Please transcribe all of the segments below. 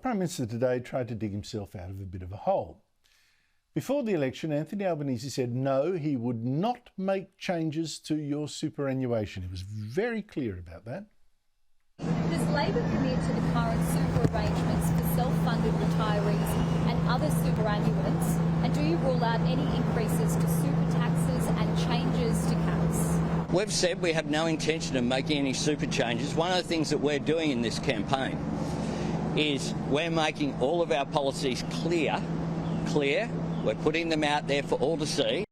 Prime Minister today tried to dig himself out of a bit of a hole. Before the election, Anthony Albanese said no, he would not make changes to your superannuation. He was very clear about that. Does Labor commit to the current super arrangements for self-funded retirees and other superannuants? And do you rule out any increases to super taxes and changes to caps? We've said we have no intention of making any super changes. One of the things that we're doing in this campaign is we're making all of our policies clear. We're putting them out there for all to see.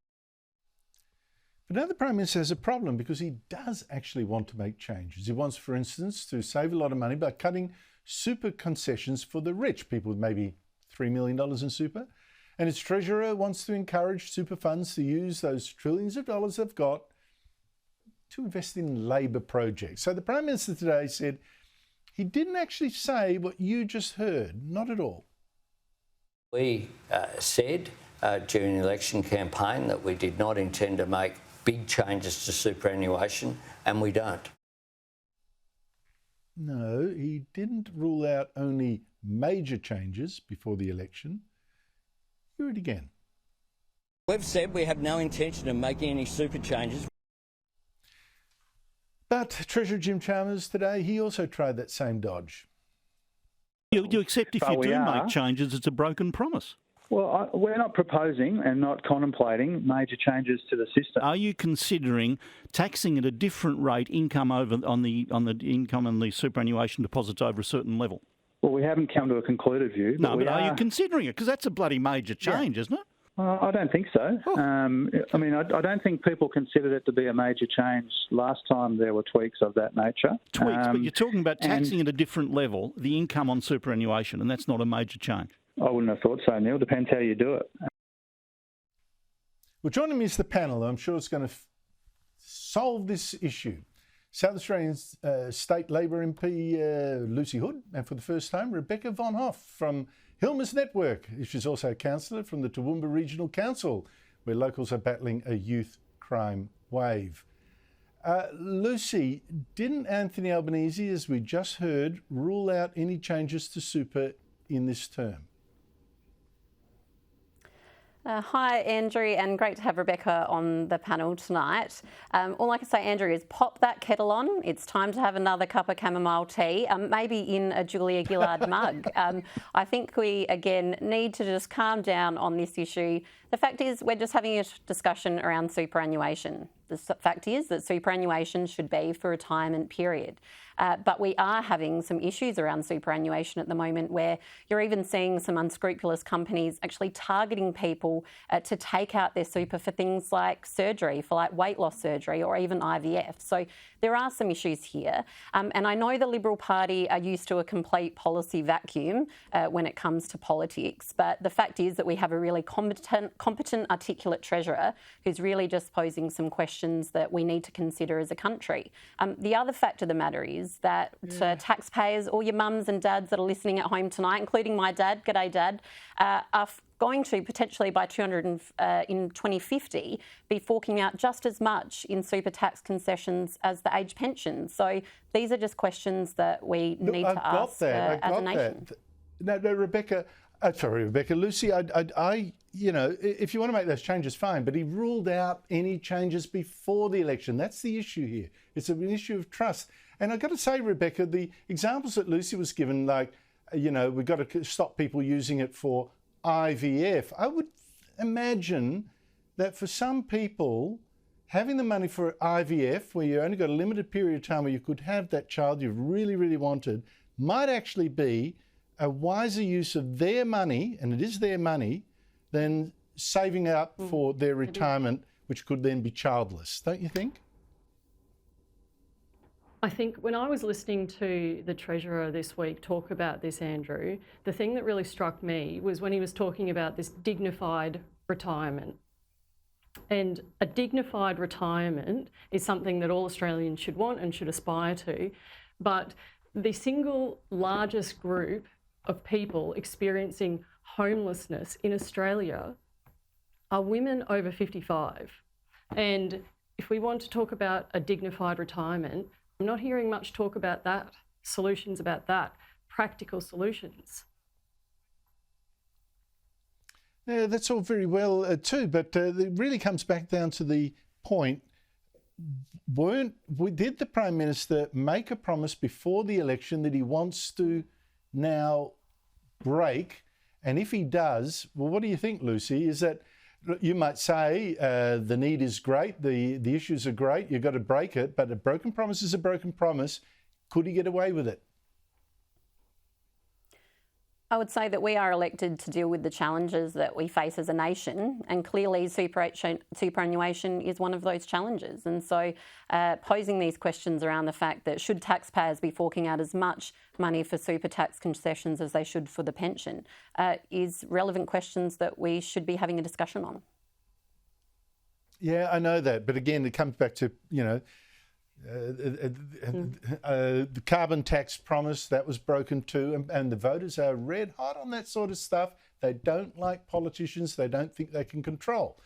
But now the Prime Minister has a problem because he does actually want to make changes. He wants, for instance, to save a lot of money by cutting super concessions for the rich, people with maybe $3 million in super. And its Treasurer wants to encourage super funds to use those trillions of dollars they've got to invest in Labor projects. So the Prime Minister today said he didn't actually say what you just heard, not at all. We said during the election campaign that we did not intend to make big changes to superannuation, and we don't. No, he didn't rule out only major changes before the election. Hear it again. We've said we have no intention of making any super changes. But Treasurer Jim Chalmers today, he also tried that same dodge. You accept if you do make changes, it's a broken promise. Well, we're not proposing and not contemplating major changes to the system. Are you considering taxing at a different rate income on the income and the superannuation deposits over a certain level? Well, we haven't come to a concluded view. But are you considering it? Because that's a bloody major change, isn't it? I don't think so. Oh. I don't think people considered it to be a major change last time there were tweaks of that nature. Tweaks, but you're talking about taxing at a different level the income on superannuation, and that's not a major change. I wouldn't have thought so, Neil. Depends how you do it. Well, joining me is the panel. I'm sure it's going to solve this issue. South Australian State Labor MP Lucy Hood, and for the first time, Rebecca Von Hoff from Hilmers Network. She's also a councillor from the Toowoomba Regional Council, where locals are battling a youth crime wave. Lucy, didn't Anthony Albanese, as we just heard, rule out any changes to super in this term? Hi, Andrew, and great to have Rebecca on the panel tonight. All I can say, Andrew, is pop that kettle on. It's time to have another cup of chamomile tea, maybe in a Julia Gillard mug. I think we, again, need to just calm down on this issue. The fact is, we're just having a discussion around superannuation. The fact is that superannuation should be for retirement period. But we are having some issues around superannuation at the moment where you're even seeing some unscrupulous companies actually targeting people to take out their super for things like surgery, for like weight loss surgery or even IVF. So there are some issues here. And I know the Liberal Party are used to a complete policy vacuum when it comes to politics. But the fact is that we have a really competent, articulate Treasurer who's really just posing some questions that we need to consider as a country. The other fact of the matter is that taxpayers, all your mums and dads that are listening at home tonight, including my dad, g'day dad, are going to potentially by in 2050 be forking out just as much in super tax concessions as the age pension. So these are just questions that we need to ask as a nation. No, Rebecca. Lucy, if you want to make those changes, fine, but he ruled out any changes before the election. That's the issue here. It's an issue of trust. And I've got to say, Rebecca, the examples that Lucy was given, like, we've got to stop people using it for IVF. I would imagine that for some people, having the money for IVF, where you only got a limited period of time where you could have that child you've really, really wanted, might actually be a wiser use of their money, and it is their money, than saving up for their retirement, which could then be childless. Don't you think? I think when I was listening to the Treasurer this week talk about this, Andrew, the thing that really struck me was when he was talking about this dignified retirement. And a dignified retirement is something that all Australians should want and should aspire to. But the single largest group of people experiencing homelessness in Australia are women over 55. And if we want to talk about a dignified retirement, I'm not hearing much talk about that, solutions about that, practical solutions. Yeah, that's all very well too, but it really comes back down to the point. Did the Prime Minister make a promise before the election that he wants to now break? And if he does, well, what do you think, Lucy? Is that you might say the need is great, the issues are great, you've got to break it, but a broken promise is a broken promise. Could he get away with it? I would say that we are elected to deal with the challenges that we face as a nation, and clearly superannuation is one of those challenges. And so posing these questions around the fact that should taxpayers be forking out as much money for super tax concessions as they should for the pension is relevant questions that we should be having a discussion on. Yeah, I know that. But again, it comes back to, the carbon tax promise, that was broken too, and the voters are red hot on that sort of stuff. They don't like politicians they don't think they can control.